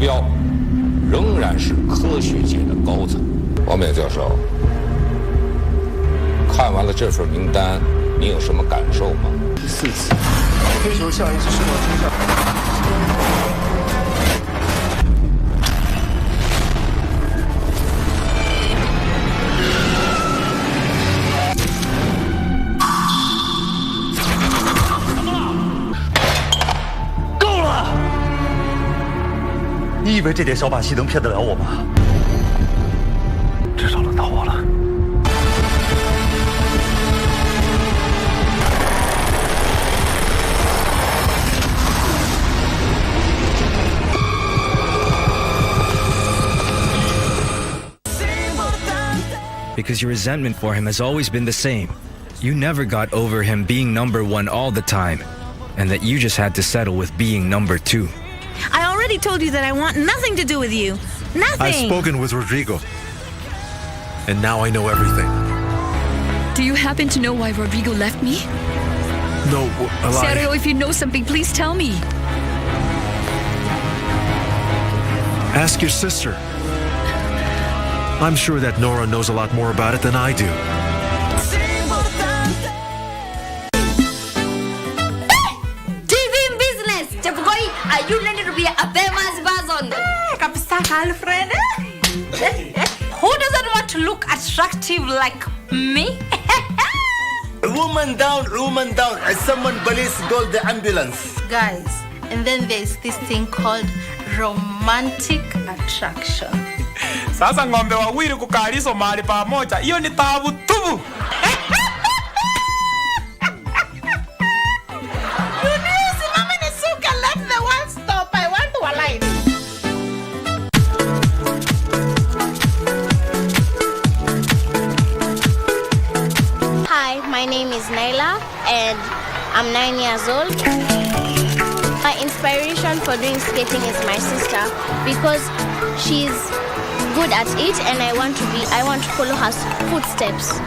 标仍然是科学界的高层。王冕教授，看完了这份名单，你有什么感受吗？4次，黑球像一只生活倾向。你以为这点小把戏能骗得了我吗？至少轮到我了。Because your resentment for him has always been the same. You never got over him being number 1 all the time, and that you just had to settle with being number 2. I already told you that I want nothing to do with you. Nothing. I've spoken with Rodrigo, and now I know everything. Do you happen to know why Rodrigo left me? No, Sergio, if you know something, please tell me. Ask your sister. I'm sure that Nora knows a lot more about it than I do. Are you ready to be a famous person? Kapisa, girlfriend. Who doesn't want to look attractive like me? Woman down. Someone police called the ambulance. Guys, and then there's this thing called romantic attraction. Sasa ng'ombe wawili kukaliswa mahali pamoja, hiyo ni taabu tubu. My name is Naila and I'm 9 years old. My inspiration for doing skating is my sister because she's good at it and I want to follow her footsteps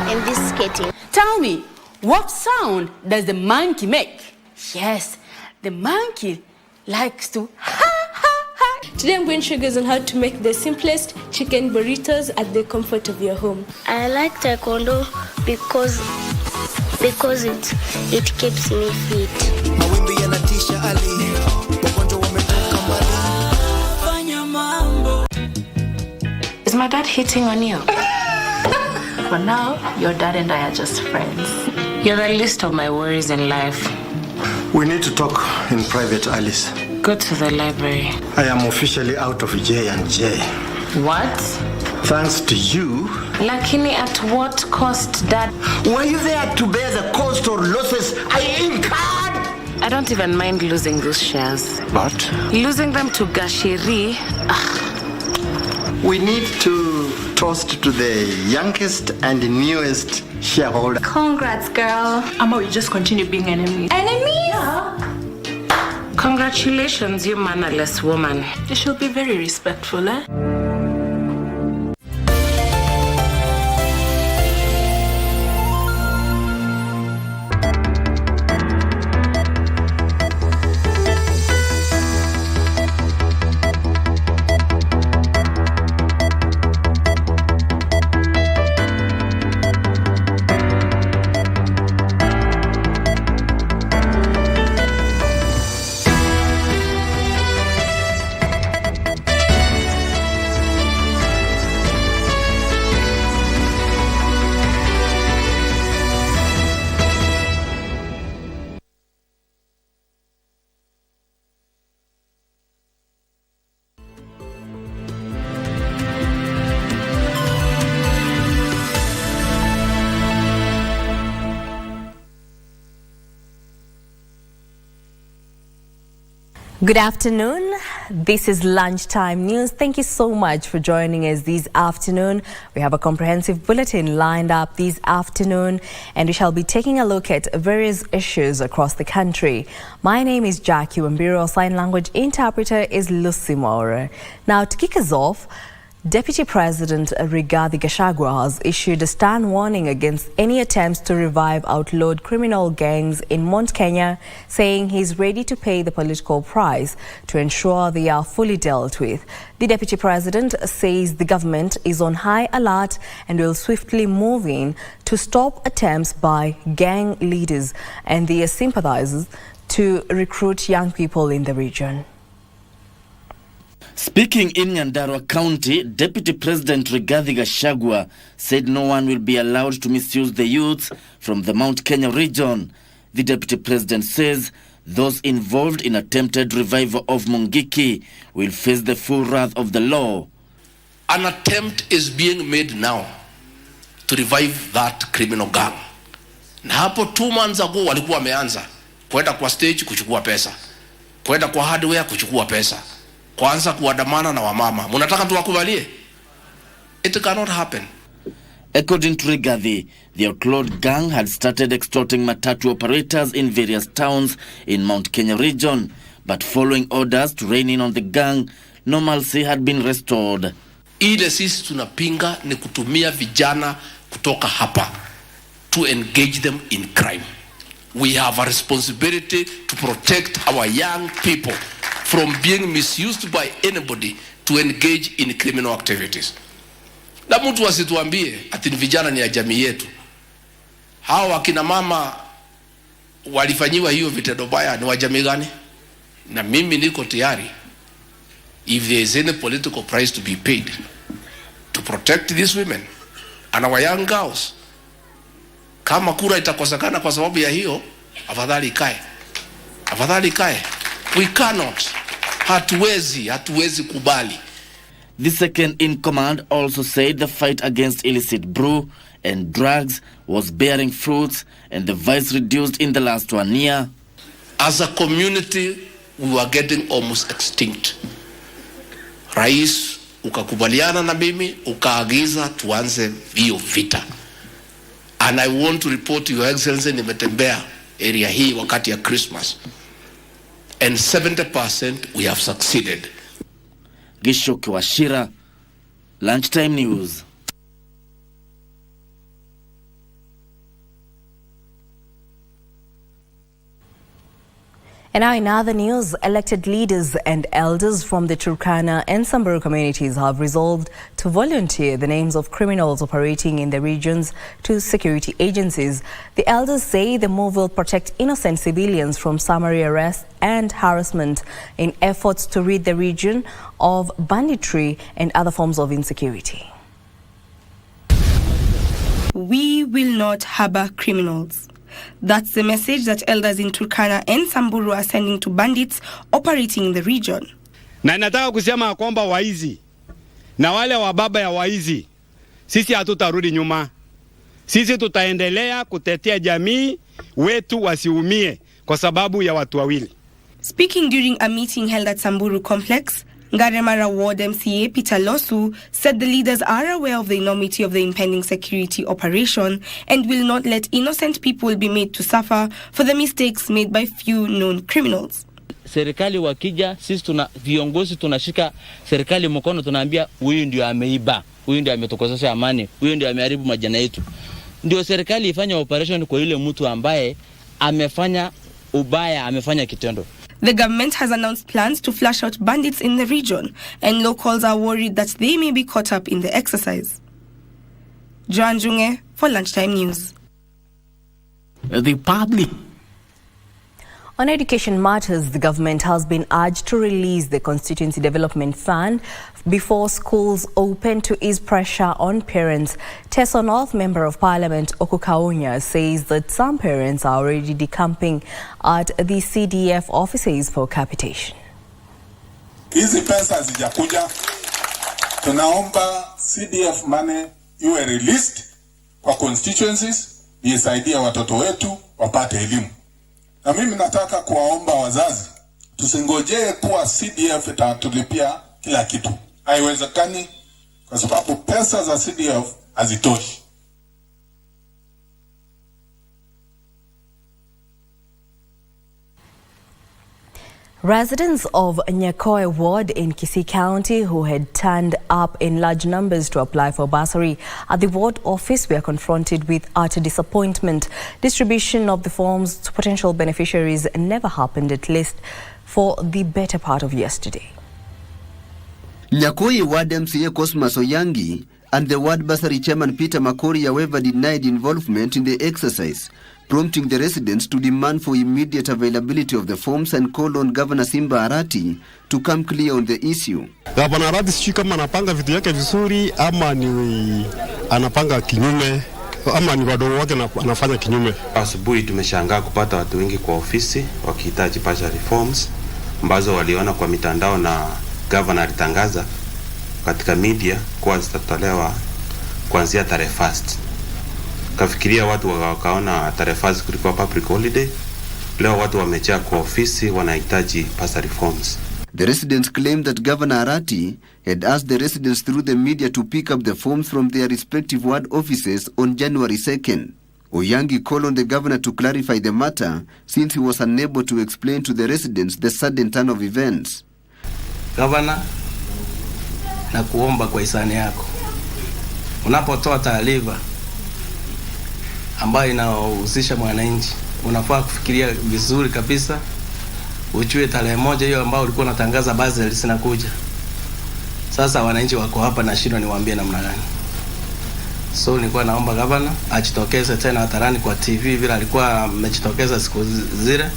in this skating. Tell me, what sound does the monkey make? Yes, the monkey likes to ha ha ha. Today I'm going to show you guys on how to make the simplest chicken burritos at the comfort of your home. I like taekwondo because it keeps me fit. Is my dad hitting on you? For now, your dad and I are just friends. You're the least of my worries in life. We need to talk in private, Alice. Go to the library. I am officially out of J&J. What? Thanks to you. Lakini at what cost, Dad? Were you there to bear the cost or losses I incurred? I don't even mind losing those shares. But? Losing them to Gashiri. We need to toast to the youngest and newest shareholder. Congrats, girl. Ama, we just continue being enemies. Enemies? Yeah. Congratulations, you mannerless woman. You should be very respectful, eh? Good afternoon. This is Lunchtime News. Thank you so much for joining us this afternoon. We have a comprehensive bulletin lined up this afternoon, and we shall be taking a look at various issues across the country. My name is Jackie Wambiru. Our sign language interpreter is Lucy Moore. Now, to kick us off, Deputy President Rigathi Gachagua has issued a stern warning against any attempts to revive outlawed criminal gangs in Mount Kenya, saying he's ready to pay the political price to ensure they are fully dealt with. The Deputy President says the government is on high alert and will swiftly move in to stop attempts by gang leaders and their sympathizers to recruit young people in the region. Speaking in Nyandarua County, Deputy President Rigathi Gachagua said no one will be allowed to misuse the youths from the Mount Kenya region. The Deputy President says those involved in attempted revival of Mungiki will face the full wrath of the law. An attempt is being made now to revive that criminal gang. Na hapo 2 months ago walikuwa wameanza kwenda kwa stage kuchukua pesa, kwenda kwa hardware kuchukua pesa, kwanza kuandamana na wamama. Munataka tuwakubalie? It cannot happen. According to Rigathi, the outlawed gang had started extorting matatu operators in various towns in Mount Kenya region, but following orders to rein in on the gang, normalcy had been restored. Ile sisi tunapinga ni kutumia vijana kutoka hapa to engage them in crime. We have a responsibility to protect our young people from being misused by anybody to engage in criminal activities. Na mtu asituambie ati vijana ni ya jamii yetu. Hao wakina mama walifanyiwa hiyo vitendo baya ni wa jamii gani? Na mimi niko tayari, if there is any political price to be paid to protect these women and our young girls, kama kura itakosekana kwa sababu ya hiyo, afadhali ikae. Afadhali ikae. We cannot. Hatuwezi kubali. The second in command also said the fight against illicit brew and drugs was bearing fruits and the vice reduced in the last 1 year. As a community, we were getting almost extinct. Rais ukakubaliana na mimi, ukaagiza tuanze hiyo vita. And I want to report to Your Excellency, nimetembea area hii wakati ya Christmas. And 70% we have succeeded. Gishoki Washira, Lunchtime News. And now in other news, elected leaders and elders from the Turkana and Samburu communities have resolved to volunteer the names of criminals operating in the regions to security agencies. The elders say the move will protect innocent civilians from summary arrest and harassment in efforts to rid the region of banditry and other forms of insecurity. We will not harbor criminals. That's the message that elders in Turkana and Samburu are sending to bandits operating in the region. Na nataka kusema kwamba waizi na wale wababa ya waizi, sisi hatutarudi nyuma. Sisi tutaendelea kutetea jamii wetu wasiumie kwa sababu ya watu wawili. Speaking during a meeting held at Samburu Complex, Ngaremara Ward MCA Peter Losu said the leaders are aware of the enormity of the impending security operation and will not let innocent people be made to suffer for the mistakes made by few known criminals. Serikali wakija, sisi viongozi tunashika serikali mkono, tunaambia huyu ndio ameiba, huyu ndio ametukosesha amani, huyu ndio ameharibu majana yetu. Ndio serikali ifanya operation kwa yule mtu ambaye amefanya ubaya, amefanya kitendo. The government has announced plans to flush out bandits in the region, and locals are worried that they may be caught up in the exercise. Joan Junge for Lunchtime News. The public. On education matters, the government has been urged to release the Constituency Development Fund before schools open to ease pressure on parents. Tessa North, Member of Parliament Okukaunya, says that some parents are already decamping at the CDF offices for capitation. Hizi pesa zijakuja, tunaomba CDF money iwe released kwa constituencies, isaidie watoto wetu wapate elimu. Na mimi nataka kuwaomba wazazi, tusingojee kuwa CDF itatulipia kila kitu. Haiwezekani kwa sababu pesa za CDF hazitoshi. Residents of Nyakoe Ward in Kisii County who had turned up in large numbers to apply for bursary at the ward office were confronted with utter disappointment. Distribution of the forms to potential beneficiaries never happened, at least for the better part of yesterday. Nyakoe Ward MCA Cosmas Oyangi and the ward bursary chairman Peter Makori, however, denied involvement in the exercise, prompting the residents to demand for immediate availability of the forms and call on Governor Simba Arati to come clear on the issue. Governor Arati sijui kama anapanga vitu yake vizuri ama ni anapanga kinyume ama ni wadogo wake anafanya kinyume. Asubuhi tumeshangaa kupata watu wengi kwa ofisi wakihitaji bursary forms ambazo waliona kwa mitandao na governor alitangaza katika media kuwa zitatolewa kuanzia tarehe 1. Kafikiria watu wakaona tarehe 1 kulikuwa public holiday. Leo watu wamejaa kwa ofisi wanahitaji bursary forms. The residents claim that Governor Arati had asked the residents through the media to pick up the forms from their respective ward offices on January 2nd. Oyangi called on the governor to clarify the matter since he was unable to explain to the residents the sudden turn of events. Governor, na kuomba kwa hisani yako, unapotoa taarifa ambayo inahusisha mwananchi, unafaa kufikiria vizuri kabisa, ujue tarehe 1 hiyo ambayo ulikuwa unatangaza bursary zinakuja. Sasa wananchi wako hapa na shida, niwaambie namna gani? So nilikuwa naomba governor ajitokeze tena hadharani kwa TV vile alikuwa amejitokeza siku zile,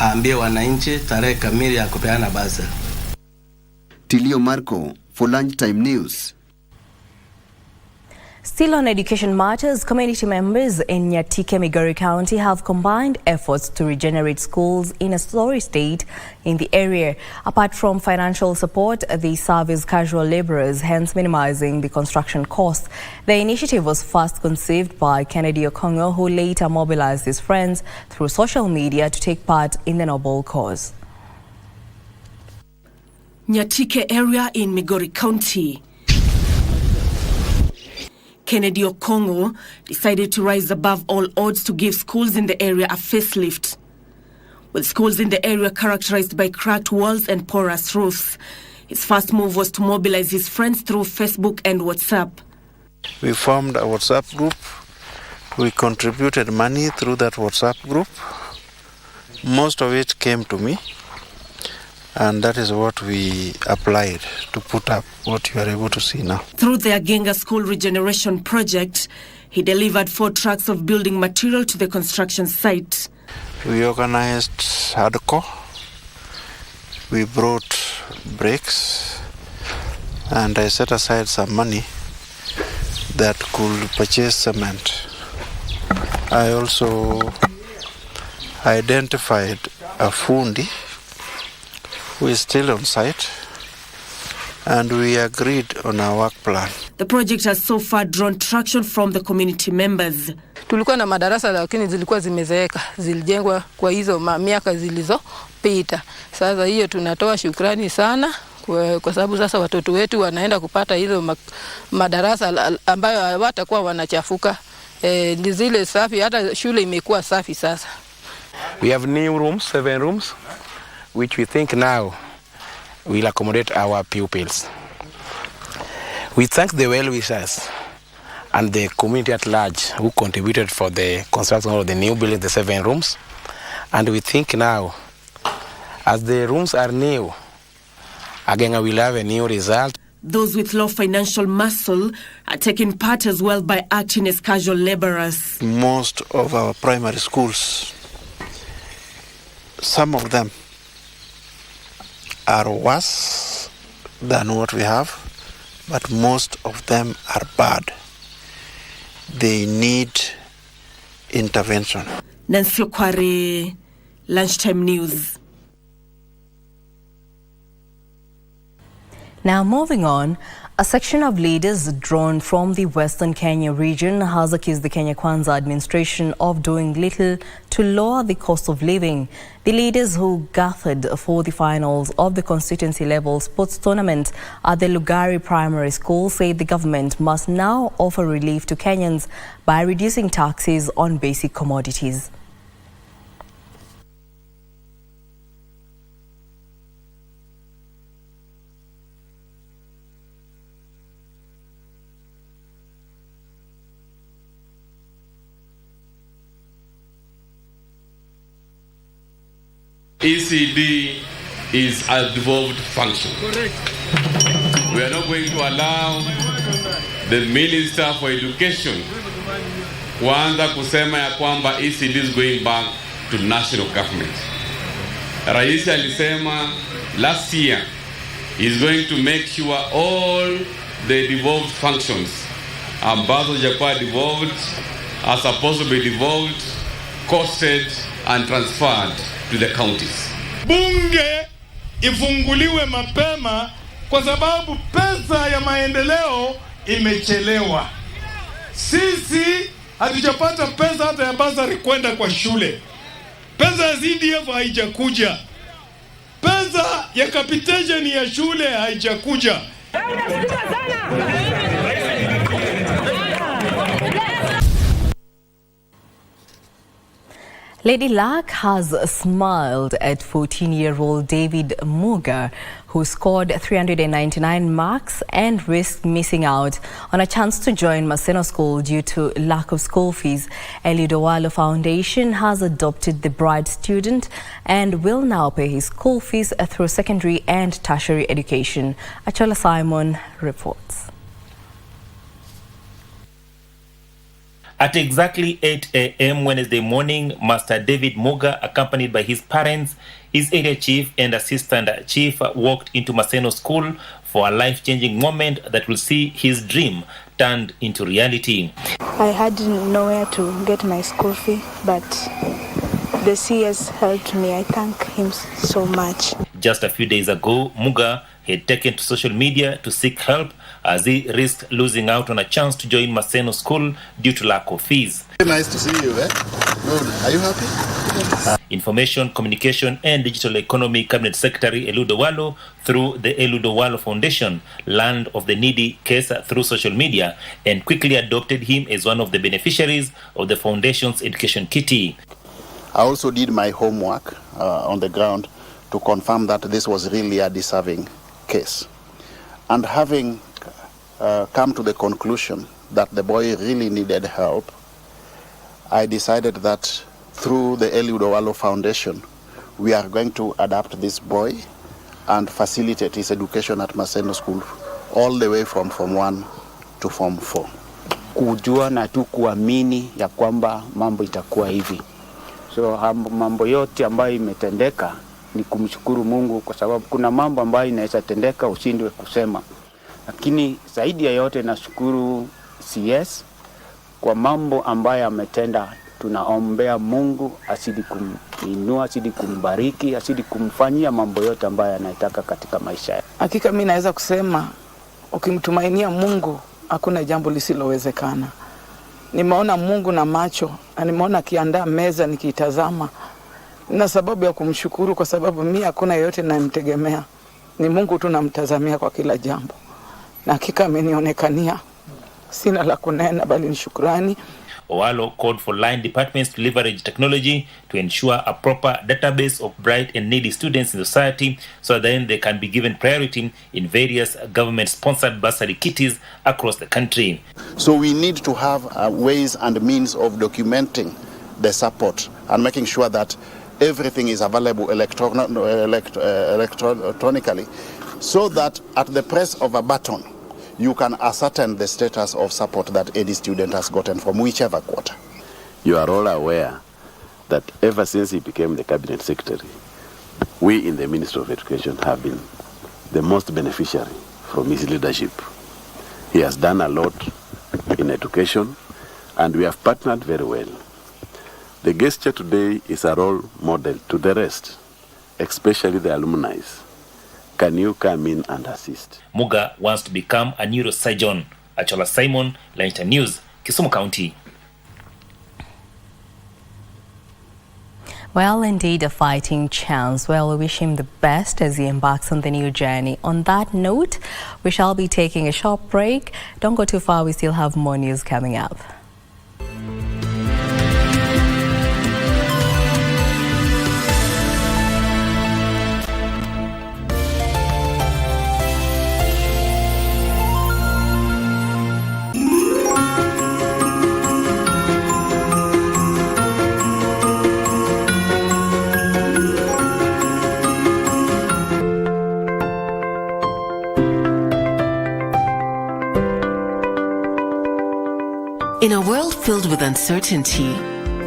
aambie wananchi tarehe kamili ya kupeana bursary. Tilio Marco for Lunchtime News. Still on education matters, community members in Nyatike, Migori County have combined efforts to regenerate schools in a sorry state in the area. Apart from financial support, they serve as casual laborers, hence minimizing the construction costs. The initiative was first conceived by Kennedy Okongo, who later mobilized his friends through social media to take part in the noble cause. Nyatike area in Migori County. Kennedy Okongo decided to rise above all odds to give schools in the area a facelift. With schools in the area characterized by cracked walls and porous roofs, his first move was to mobilize his friends through Facebook and WhatsApp. We formed a WhatsApp group. We contributed money through that WhatsApp group. Most of it came to me, and that is what we applied to put up what you are able to see now. Through the Agenga School Regeneration Project, he delivered 4 trucks of building material to the construction site. We organized hardcore. We brought bricks, and I set aside some money that could purchase cement. I also identified a fundi who is still on site, and we agreed on our work plan. The project has so far drawn traction from the community members. Tulikuwa na madarasa lakini zilikuwa zimezeeka, zilijengwa kwa hizo miaka zilizopita. Sasa hiyo tunatoa shukrani sana kwa sababu sasa watoto wetu wanaenda kupata hizo madarasa ambayo hawatakuwa wanachafuka. Ni zile safi, hata shule imekuwa safi sasa. We have new rooms, 7 rooms, which we think now will accommodate our pupils. We thank the well-wishers and the community at large who contributed for the construction of the new building, the 7 rooms. And we think now, as the rooms are new, again I will have a new result. Those with low financial muscle are taking part as well by acting as casual laborers. Most of our primary schools, some of them are worse than what we have, but most of them are bad. They need intervention. Nancy Okware, Lunchtime News. Now moving on, a section of leaders drawn from the Western Kenya region has accused the Kenya Kwanza administration of doing little to lower the cost of living. The leaders who gathered for the finals of the constituency level sports tournament at the Lugari Primary School said the government must now offer relief to Kenyans by reducing taxes on basic commodities. ECD is a devolved function. Correct. We are not going to allow the Minister for Education kuanza kusema ya kwamba ECD is going back to national government. Rais alisema last year is going to make sure all the devolved functions ambazo jakuwa devolved are supposed to be devolved, costed and transferred to the counties. Bunge ifunguliwe mapema kwa sababu pesa ya maendeleo imechelewa. Sisi hatujapata pesa hata ya basari kwenda kwa shule. Pesa ya CDF haijakuja. Pesa ya capitation ya shule haijakuja. Lady Luck has smiled at 14-year-old David Muga, who scored 399 marks and risked missing out on a chance to join Maseno School due to lack of school fees. Eludowalo Foundation has adopted the bright student and will now pay his school fees through secondary and tertiary education. Achola Simon reports. At exactly 8 a.m. Wednesday morning, Master David Muga, accompanied by his parents, his area chief and assistant chief, walked into Maseno School for a life-changing moment that will see his dream turned into reality. I had nowhere to get my school fee, but the CS helped me. I thank him so much. Just a few days ago, Muga had taken to social media to seek help as he risked losing out on a chance to join Maseno School due to lack of fees. Very nice to see you, eh? Good. Are you happy? Yes. Information, Communication and Digital Economy Cabinet Secretary Eludowalo, through the Eludowalo Foundation, learned of the needy case through social media and quickly adopted him as one of the beneficiaries of the foundation's education kitty. I also did my homework on the ground to confirm that this was really a deserving case. And having come to the conclusion that the boy really needed help, I decided that through the Eludowalo Foundation, we are going to adapt this boy and facilitate his education at Maseno School all the way from Form 1 to Form 4. Kujua na tu kuamini ya kwamba mambo itakuwa hivi. So mambo yote ambayo imetendeka ni kumshukuru Mungu, kwa sababu kuna mambo ambayo inaweza tendeka ushindwe kusema. Lakini zaidi ya yote nashukuru CS kwa mambo ambayo ametenda. Tunaombea Mungu asidi kuminua, asidi kumbariki, asidi kumfanyia mambo yote ambayo anataka katika maisha yake. Hakika mimi naweza kusema ukimtumainia Mungu hakuna jambo lisilowezekana. Nimeona Mungu na macho, na nimeona akiandaa meza nikitazama. Na sababu ya kumshukuru kwa sababu mimi hakuna yote namtegemea. Ni Mungu tu namtazamia kwa kila jambo. Na hakika amenionekania. Sina la kunena bali ni shukrani. Owalo called for line departments to leverage technology to ensure a proper database of bright and needy students in society, so then they can be given priority in various government-sponsored bursary kitties across the country. So we need to have ways and means of documenting the support and making sure that everything is available electronically, so that at the press of a button, you can ascertain the status of support that any student has gotten from whichever quarter. You are all aware that ever since he became the cabinet secretary, we in the Ministry of Education have been the most beneficiary from his leadership. He has done a lot in education and we have partnered very well. The gesture today is a role model to the rest, especially the alumni. Can you come in and assist? Muga wants to become a neurosurgeon. Achola Simon, Lunchtime News, Kisumu County. Well, indeed, a fighting chance. Well, we wish him the best as he embarks on the new journey. On that note, we shall be taking a short break. Don't go too far, we still have more news coming up. In a world filled with uncertainty,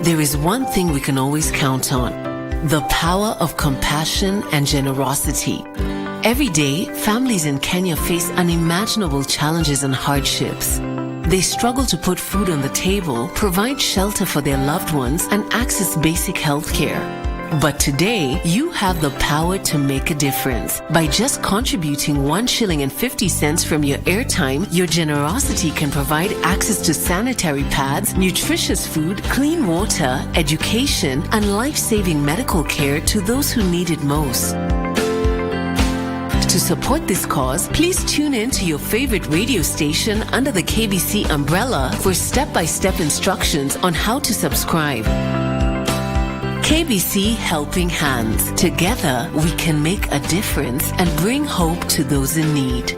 there is one thing we can always count on: the power of compassion and generosity. Every day, families in Kenya face unimaginable challenges and hardships. They struggle to put food on the table, provide shelter for their loved ones, and access basic health care. But today, you have the power to make a difference. By just contributing 1 shilling and 50 cents from your airtime, your generosity can provide access to sanitary pads, nutritious food, clean water, education, and life-saving medical care to those who need it most. To support this cause, please tune in to your favorite radio station under the KBC umbrella for step-by-step instructions on how to subscribe. KBC Helping Hands. Together, we can make a difference and bring hope to those in need.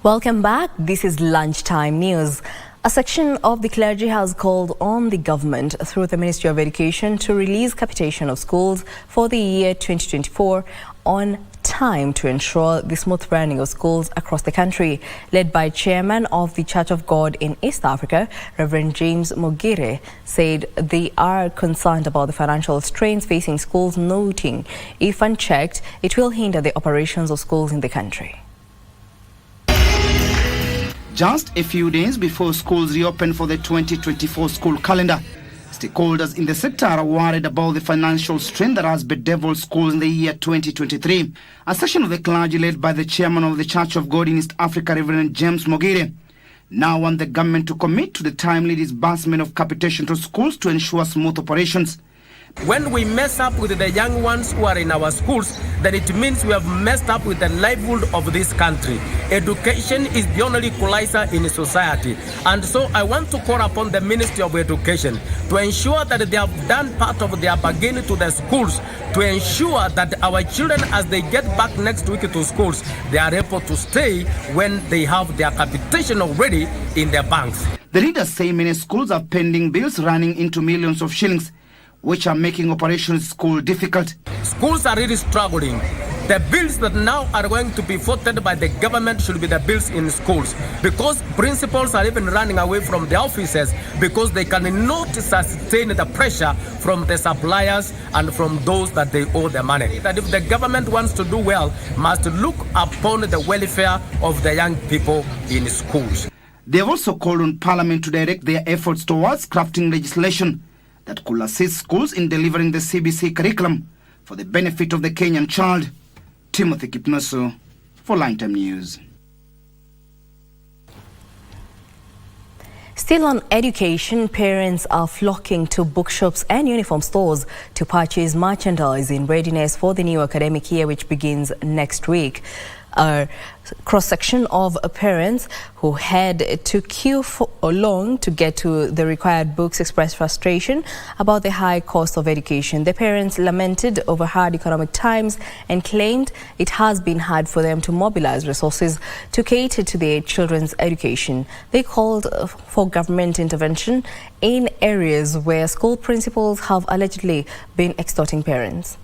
Welcome back. This is Lunchtime News. A section of the clergy has called on the government through the Ministry of Education to release capitation of schools for the year 2024 on time to ensure the smooth running of schools across the country. Led by Chairman of the Church of God in East Africa, Reverend James Mogire, said they are concerned about the financial strains facing schools, noting if unchecked, it will hinder the operations of schools in the country. Just a few days before schools reopen for the 2024 school calendar, stakeholders in the sector are worried about the financial strain that has bedeviled schools in the year 2023. A session of the clergy led by the chairman of the Church of God in East Africa, Reverend James Mogire, now want the government to commit to the timely disbursement of capitation to schools to ensure smooth operations. When we mess up with the young ones who are in our schools, then it means we have messed up with the livelihood of this country. Education is the only equalizer in society. And so I want to call upon the Ministry of Education to ensure that they have done part of their bargain to the schools to ensure that our children, as they get back next week to schools, they are able to stay when they have their capitation already in their banks. The leaders say many schools are pending bills running into millions of shillings, which are making operations at school difficult. Schools are really struggling. The bills that now are going to be voted by the government should be the bills in schools, because principals are even running away from the offices because they cannot sustain the pressure from the suppliers and from those that they owe the money. That if the government wants to do well, must look upon the welfare of the young people in schools. They have also called on Parliament to direct their efforts towards crafting legislation that could assist schools in delivering the CBC curriculum for the benefit of the Kenyan child. Timothy Kipnoso for Lunchtime News. Still on education, parents are flocking to bookshops and uniform stores to purchase merchandise in readiness for the new academic year, which begins next week. A cross-section of parents who had to queue for long to get to the required books expressed frustration about the high cost of education. The parents lamented over hard economic times and claimed it has been hard for them to mobilize resources to cater to their children's education. They called for government intervention in areas where school principals have allegedly been extorting parents.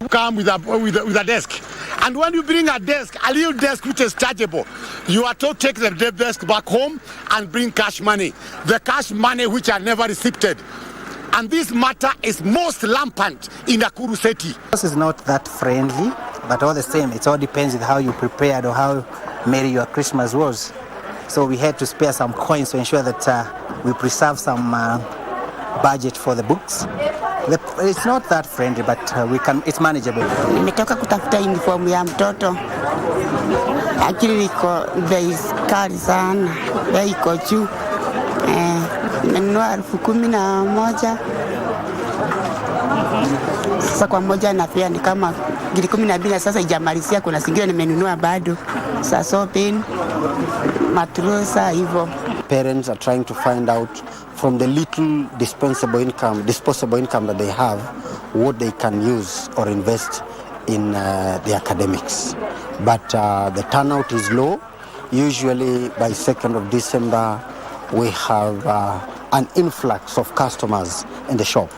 Come with a desk, and when you bring a desk, a little desk which is chargeable, you are told to take the desk back home and bring cash money, the cash money which are never received. And this matter is most rampant in Nakuru City. This is not that friendly, but all the same, it all depends on how you prepared or how merry your Christmas was. So we had to spare some coins to ensure that we preserve some budget for the books. It's not that friendly, but it's manageable. Nimetoka kutafuta uniform ya mtoto. Akili iko bei kali sana. Bei iko juu. Nimenunua 11,000. Sasa kwa moja na pia ni kama 12,000, sasa ijamalizia, kuna zingine nimenunua bado. Sasa pen, matrusa hivyo. parents are trying to find out from the little disposable income that they have, what they can use or invest in the academics. But the turnout is low. Usually by 2nd of December, we have an influx of customers in the shop.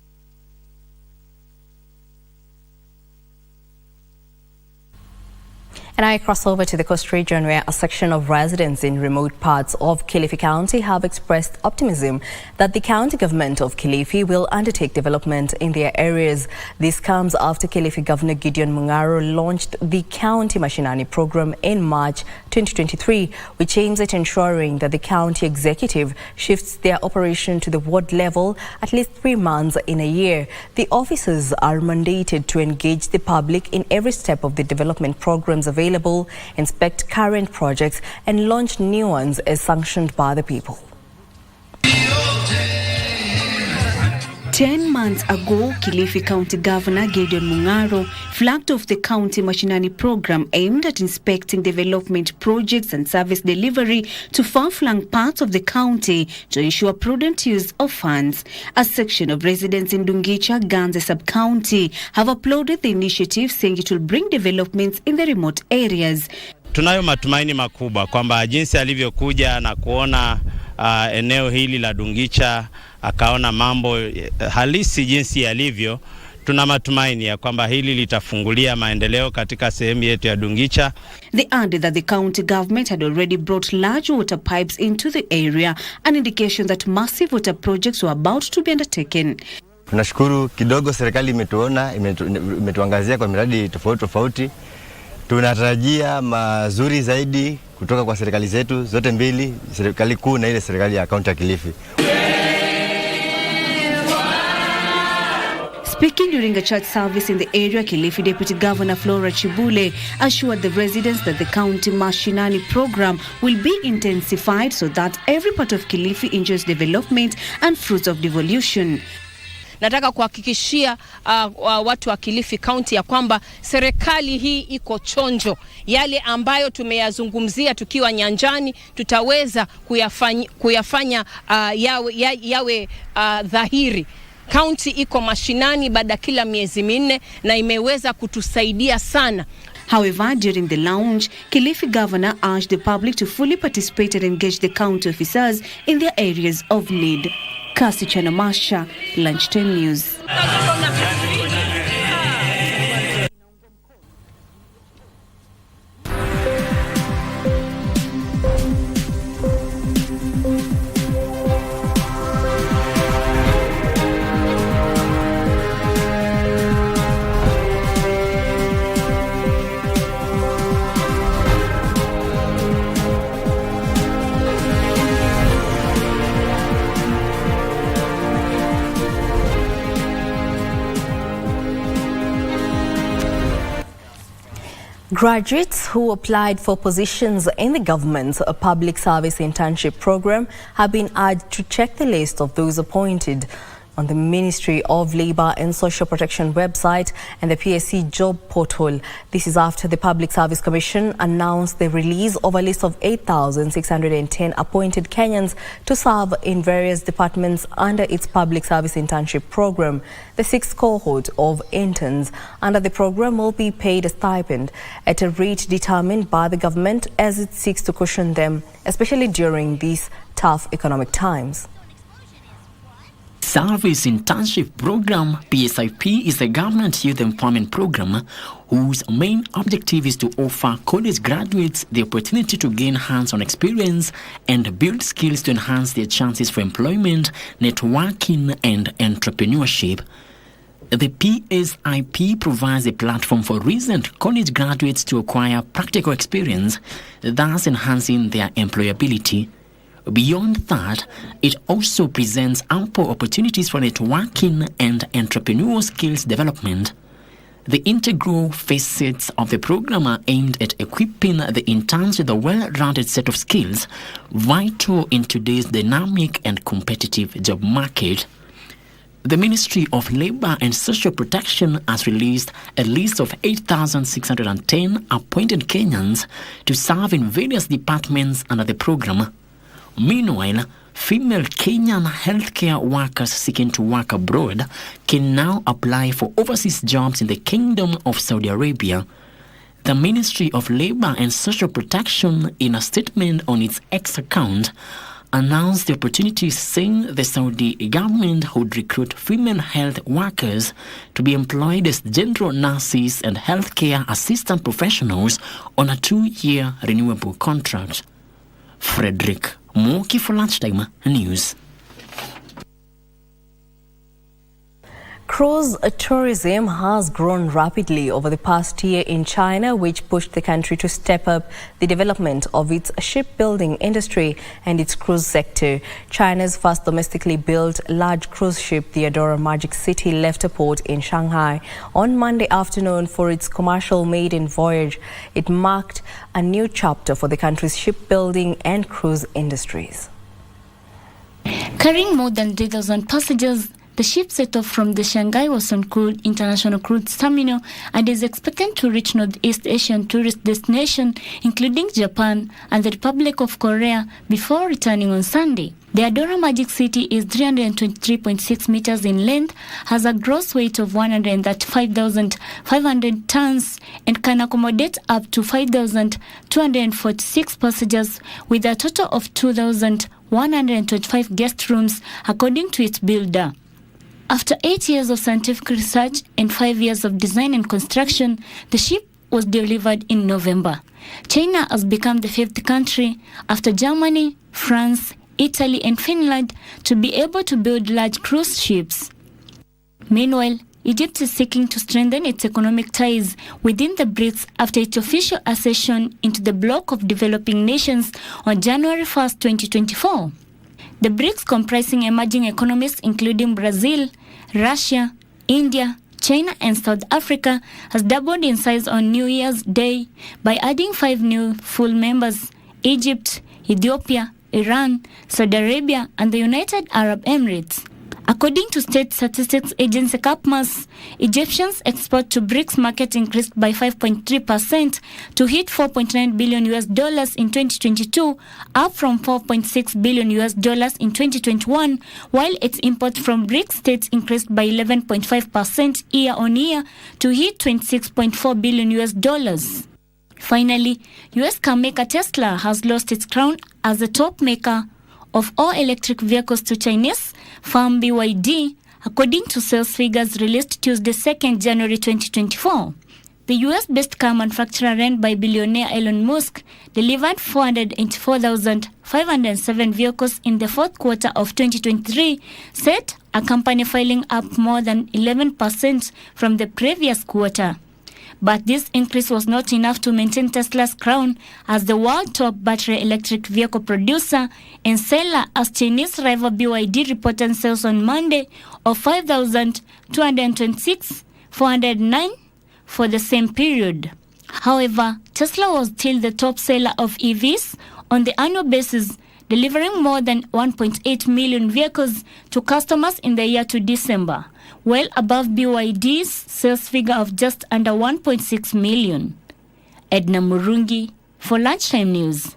And I cross over to the coast region, where a section of residents in remote parts of Kilifi County have expressed optimism that the county government of Kilifi will undertake development in their areas. This comes after Kilifi Governor Gideon Mung'aro launched the County Mashinani program in March 2023, which aims at ensuring that the county executive shifts their operation to the ward level at least 3 months in a year. The officers are mandated to engage the public in every step of the development programs available, inspect current projects, and launch new ones as sanctioned by the people. 10 months ago, Kilifi County Governor Gideon Mung'aro flagged off the County Mashinani program aimed at inspecting development projects and service delivery to far-flung parts of the county to ensure prudent use of funds. A section of residents in Dungicha, Ganze sub-county have applauded the initiative, saying it will bring developments in the remote areas. Tunayo matumaini makubwa kwamba jinsi alivyokuja na kuona eneo hili la Dungicha, akaona mambo halisi jinsi yalivyo, tuna matumaini ya kwamba hili litafungulia maendeleo katika sehemu yetu ya Dungicha. They added that the county government had already brought large water pipes into the area, an indication that massive water projects were about to be undertaken. Tunashukuru kidogo serikali imetuangazia kwa miradi tofauti. Tunatarajia mazuri zaidi kutoka kwa serikali zetu zote mbili, serikali kuu na ile serikali ya kaunti ya Kilifi. Speaking during a church service in the area, Kilifi Deputy Governor Flora Chibule assured the residents that the County Mashinani program will be intensified so that every part of Kilifi enjoys development and fruits of devolution. Nataka kuhakikishia watu wa Kilifi County ya kwamba serikali hii iko chonjo. Yale ambayo tumeyazungumzia tukiwa nyanjani tutaweza kuyafanya yawe dhahiri. County iko mashinani baada kila miezi 4 na imeweza kutusaidia sana. However, during the launch, Kilifi Governor urged the public to fully participate and engage the county officers in their areas of need. Kasi Chanamasha, Lunchtime News. Graduates who applied for positions in the government's public service internship program have been urged to check the list of those appointed on the Ministry of Labour and Social Protection website and the PSC job portal. This is after the Public Service Commission announced the release of a list of 8,610 appointed Kenyans to serve in various departments under its public service internship program. The 6th cohort of interns under the program will be paid a stipend at a rate determined by the government as it seeks to cushion them, especially during these tough economic times. Service Internship Program, PSIP, is a government youth empowerment program whose main objective is to offer college graduates the opportunity to gain hands-on experience and build skills to enhance their chances for employment, networking, and entrepreneurship. The PSIP provides a platform for recent college graduates to acquire practical experience, thus enhancing their employability. Beyond that, it also presents ample opportunities for networking and entrepreneurial skills development. The integral facets of the program are aimed at equipping the interns with a well-rounded set of skills vital in today's dynamic and competitive job market. The Ministry of Labour and Social Protection has released a list of 8,610 appointed Kenyans to serve in various departments under the program. Meanwhile, female Kenyan healthcare workers seeking to work abroad can now apply for overseas jobs in the Kingdom of Saudi Arabia. The Ministry of Labor and Social Protection, in a statement on its X account, announced the opportunities, saying the Saudi government would recruit female health workers to be employed as general nurses and healthcare assistant professionals on a 2-year renewable contract. Frederick Moki for Lunchtime News. Cruise tourism has grown rapidly over the past year in China, which pushed the country to step up the development of its shipbuilding industry and its cruise sector. China's first domestically built large cruise ship, the Adora Magic City, left a port in Shanghai on Monday afternoon for its commercial maiden voyage. It marked a new chapter for the country's shipbuilding and cruise industries. Carrying more than 3,000 passengers, the ship set off from the Shanghai Wasson International Cruise Terminal and is expected to reach Northeast Asian tourist destinations, including Japan and the Republic of Korea, before returning on Sunday. The Adora Magic City is 323.6 meters in length, has a gross weight of 135,500 tons, and can accommodate up to 5,246 passengers, with a total of 2,125 guest rooms, according to its builder. After 8 years of scientific research and 5 years of design and construction, the ship was delivered in November. China has become the 5th country after Germany, France, Italy, and Finland to be able to build large cruise ships. Meanwhile, Egypt is seeking to strengthen its economic ties within the BRICS after its official accession into the bloc of developing nations on January 1st, 2024. The BRICS, comprising emerging economies including Brazil, Russia, India, China, and South Africa, has doubled in size on New Year's Day by adding 5 new full members: Egypt, Ethiopia, Iran, Saudi Arabia, and the United Arab Emirates. According to state statistics agency CAPMAS, Egyptians' export to BRICS market increased by 5.3% to hit $4.9 billion in 2022, up from $4.6 billion in 2021, while its import from BRICS states increased by 11.5% year-on-year to hit $26.4 billion. Finally, US car maker Tesla has lost its crown as the top maker of all electric vehicles to Chinese firm BYD, according to sales figures released Tuesday, 2nd January 2024. The US-based car manufacturer run by billionaire Elon Musk delivered 484,507 vehicles in the fourth quarter of 2023, set a company filing up more than 11% from the previous quarter. But this increase was not enough to maintain Tesla's crown as the world top battery electric vehicle producer and seller, as Chinese rival BYD reported sales on Monday of 5,226,409 for the same period. However, Tesla was still the top seller of EVs on the annual basis, delivering more than 1.8 million vehicles to customers in the year to December, well above BYD's sales figure of just under 1.6 million. Edna Murungi for Lunchtime News.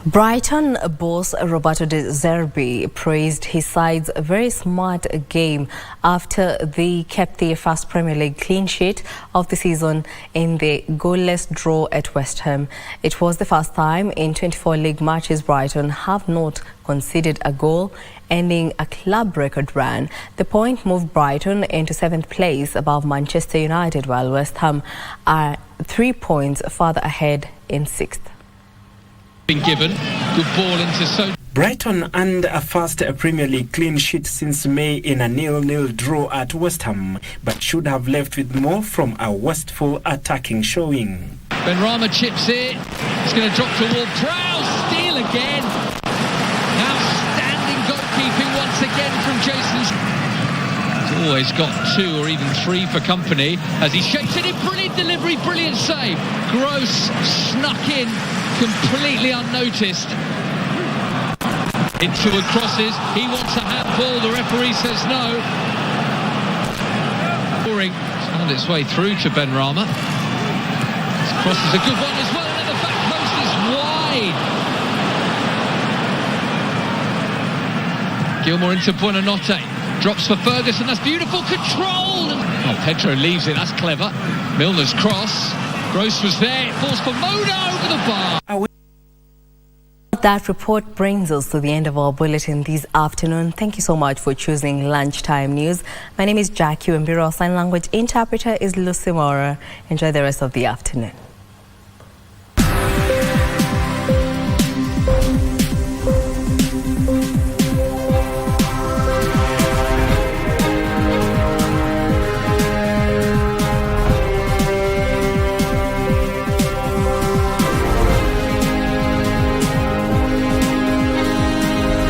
Brighton boss Roberto De Zerbi praised his side's very smart game after they kept their first Premier League clean sheet of the season in the goalless draw at West Ham. It was the first time in 24 league matches Brighton have not conceded a goal, ending a club record run. The point moved Brighton into 7th place above Manchester United, while West Ham are 3 points further ahead in 6th. Been given good ball into Brighton earned a first Premier League clean sheet since May in a 0-0 draw at West Ham, but should have left with more from a wasteful attacking showing. Benrahma chips it. It's going to drop to Ward-Prowse. Steal again. always got 2 or even 3 for company as he shapes it in. Brilliant delivery, brilliant save. Gross snuck in completely unnoticed. Into and crosses. He wants a handball. The referee says no. It's found its way through to Ben Rama. This cross is a good one as well, and the back post is wide. Gilmore into Buonanotte. Drops for Ferguson. That's beautiful control. Oh, Pedro leaves it. That's clever. Milner's cross. Gross was there. It falls for Mona over the bar. That report brings us to the end of our bulletin this afternoon. Thank you so much for choosing Lunchtime News. My name is Jackie Wambiru. Our sign language interpreter is Lucy Mora. Enjoy the rest of the afternoon.